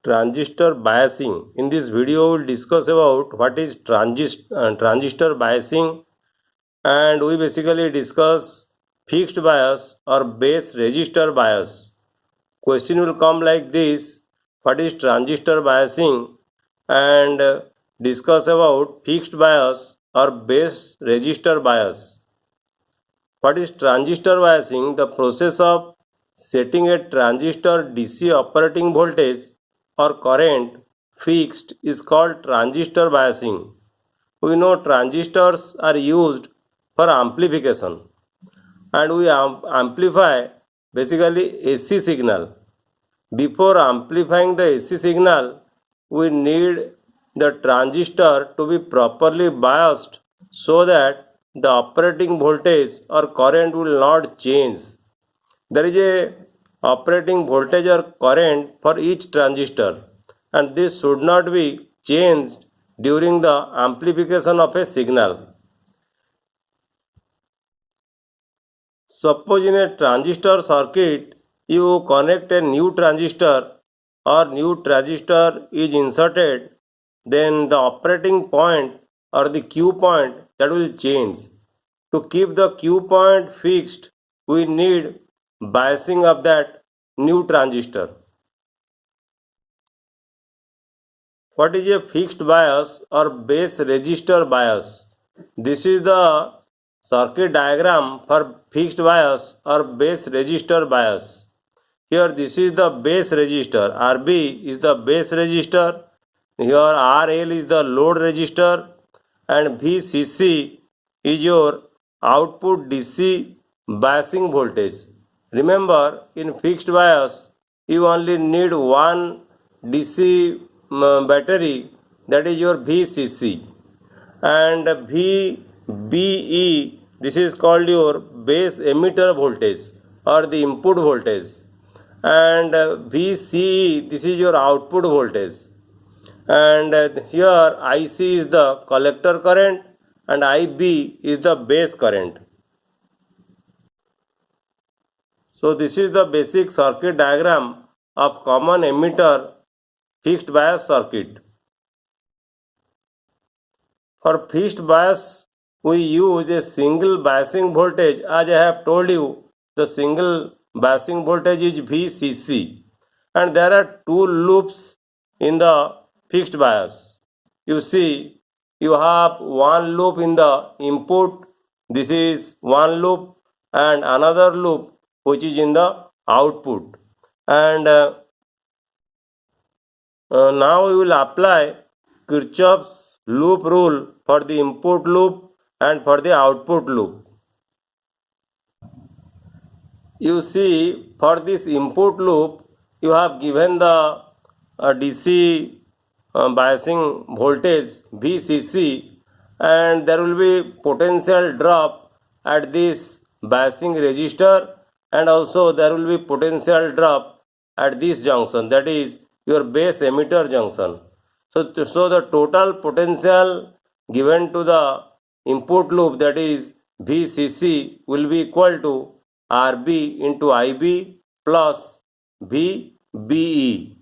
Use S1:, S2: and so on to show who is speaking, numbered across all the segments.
S1: Transistor biasing. In this video we will discuss about what is transistor biasing, and we basically discuss fixed bias or base resistor bias. Question will come like this: what is transistor biasing, and discuss about fixed bias or base resistor bias. What is transistor biasing? The process of setting a transistor DC operating voltage or current fixed is called transistor biasing. We know transistors are used for amplification, and we amplify basically AC signal. Before amplifying the AC signal, we need the transistor to be properly biased so that the operating voltage or current will not change. There is a operating voltage or current for each transistor, and this should not be changed during the amplification of a signal. Suppose in a transistor circuit you connect a new transistor or new transistor is inserted, then the operating point or the Q point that will change. To keep the Q point fixed, we need biasing of that new transistor. What is a fixed bias or base resistor bias? This is the circuit diagram for fixed bias or base resistor bias. Here this is the base resistor, RB is the base resistor, here RL is the load resistor, and VCC is your output DC biasing voltage. Remember, in fixed bias you only need one DC battery, that is your VCC, and VBE, this is called your base emitter voltage or the input voltage, and VCE, this is your output voltage, and here IC is the collector current and IB is the base current. So this is the basic circuit diagram of common emitter fixed bias circuit. For fixed bias we use a single biasing voltage. As I have told you, the single biasing voltage is VCC, and there are two loops in the fixed bias. You see, you have one loop in the input, this is one loop, and another loop which is in the output, and now we will apply Kirchhoff's loop rule for the input loop and for the output loop. You see, for this input loop you have given the DC biasing voltage VCC, and there will be potential drop at this biasing resistor, and also there will be potential drop at this junction, that is your base emitter junction. So the total potential given to the input loop, that is VCC, will be equal to RB into IB plus VBE.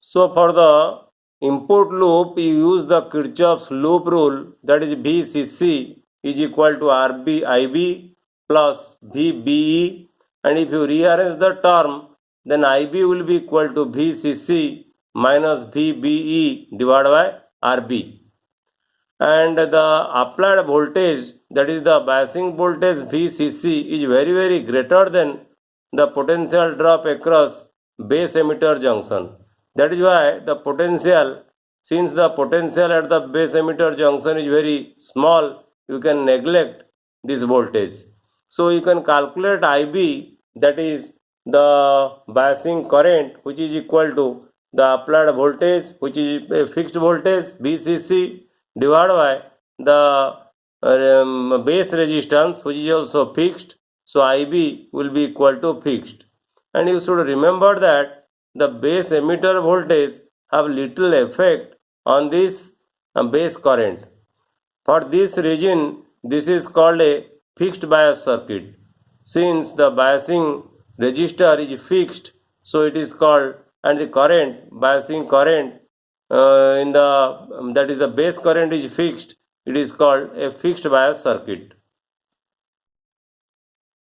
S1: So for the input loop you use the Kirchhoff's loop rule, that is VCC is equal to RB IB plus VBE, and if you rearrange the term, then IB will be equal to VCC minus VBE divided by RB, and the applied voltage, that is the biasing voltage VCC, is very greater than the potential drop across base emitter junction. That is why the potential, since the potential at the base emitter junction is very small, you can neglect this voltage. So you can calculate IB, that is the biasing current, which is equal to the applied voltage, which is a fixed voltage VCC, divided by the base resistance, which is also fixed. So IB will be equal to fixed, and you should remember that the base emitter voltage have little effect on this base current. For this reason, this is called a fixed bias circuit. Since the biasing resistor is fixed, So it is called, and the current, biasing current in the, that is the base current is fixed. It is called a fixed bias circuit.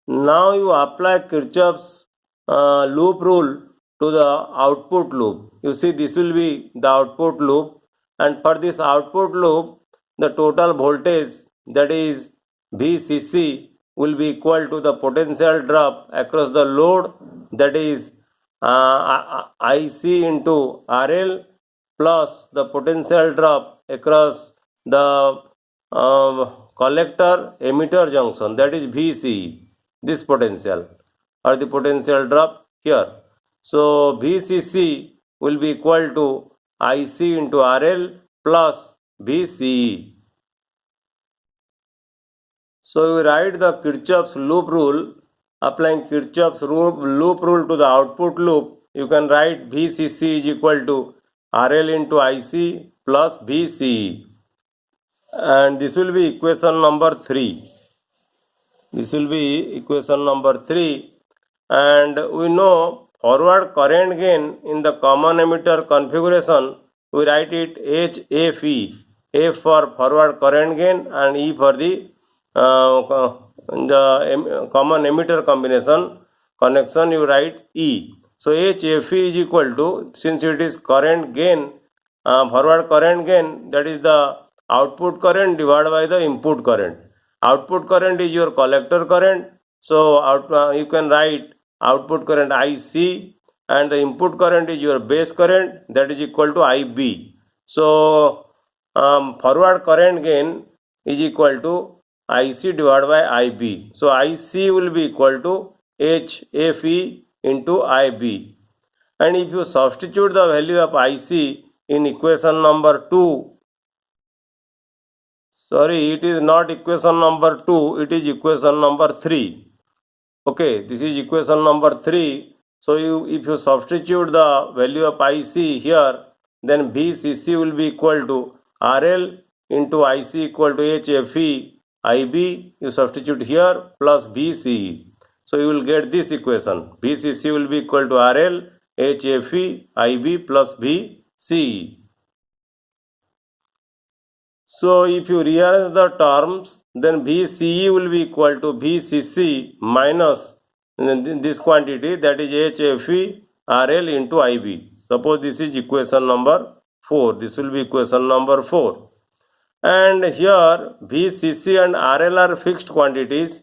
S1: Now you apply Kirchhoff's loop rule to the output loop. You see, this will be the output loop, and for this output loop, the total voltage, that is VCC, will be equal to the potential drop across the load, that is IC into RL, plus the potential drop across the collector emitter junction, that is VCE, this potential, or the potential drop here. So VCC will be equal to IC into RL plus VCE. So we write the Kirchhoff's loop rule. Applying Kirchhoff's loop rule to the output loop, you can write VCC is equal to RL into IC plus VCE. And this will be equation number 3. This will be equation number 3. And we know forward current gain in the common emitter configuration, we write it HFE. F for forward current gain and E for the common emitter combination connection, you write E. So HFE is equal to, since it is current gain, forward current gain, that is the output current divided by the input current. Output current is your collector current, so you can write output current IC, and the input current is your base current, that is equal to IB. So forward current gain is equal to IC divided by IB. So IC will be equal to HFE into IB. And if you substitute the value of IC in equation number 2, sorry, it is not equation number 2, it is equation number 3. Okay, this is equation number 3. So if you substitute the value of IC here, then VCC will be equal to RL into IC equal to HFE IB. You substitute here plus VCE. So you will get this equation. VCC will be equal to RL, HFE IB plus VCE. So if you rearrange the terms, then VCE will be equal to VCC minus this quantity, that is HFE RL into IB. Suppose this is equation number 4. This will be equation number 4. And here VCC and RL are fixed quantities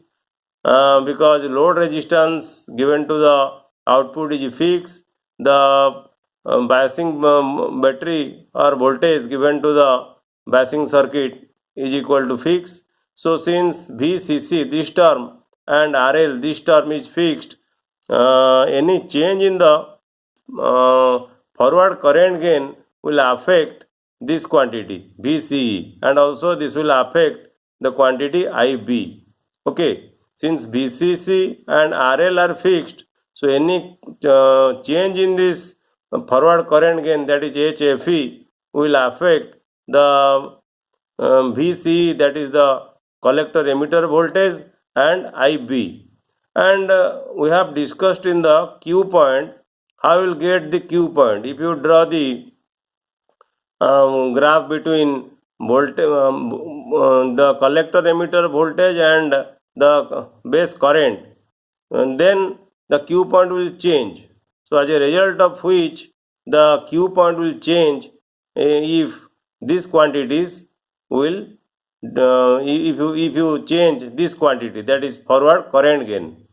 S1: because load resistance given to the output is fixed. The biasing battery or voltage given to the biasing circuit is equal to fixed. So since VCC, this term, and RL, this term is fixed, any change in the forward current gain will affect this quantity VCE, and also this will affect the quantity IB. Okay, since VCC and RL are fixed, so any change in this forward current gain, that is HFE, will affect the VCE, that is the collector emitter voltage, and IB. And we have discussed in the Q point how you will get the Q point. If you draw the graph between the collector emitter voltage and the base current, and then the Q point will change. So as a result of which the Q point will change if these quantities will if you change this quantity, that is forward current gain.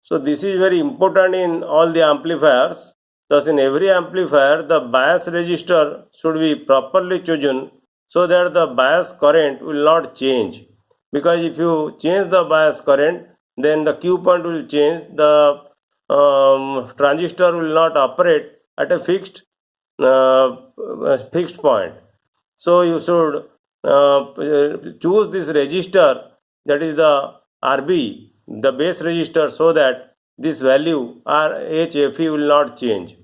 S1: So this is very important in all the amplifiers. Thus in every amplifier the bias resistor should be properly chosen so that the bias current will not change, because if you change the bias current, then the Q point will change, the transistor will not operate at a fixed point. So you should choose this resistor, that is the RB, the base resistor, so that this value HFE will not change.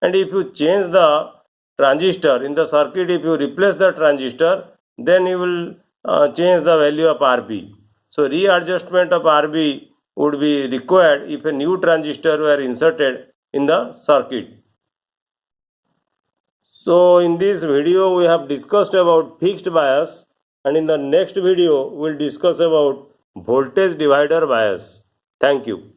S1: And if you change the transistor in the circuit, if you replace the transistor, then you will change the value of RB. So readjustment of RB would be required if a new transistor were inserted in the circuit. So in this video we have discussed about fixed bias, and in the next video we will discuss about voltage divider bias. Thank you.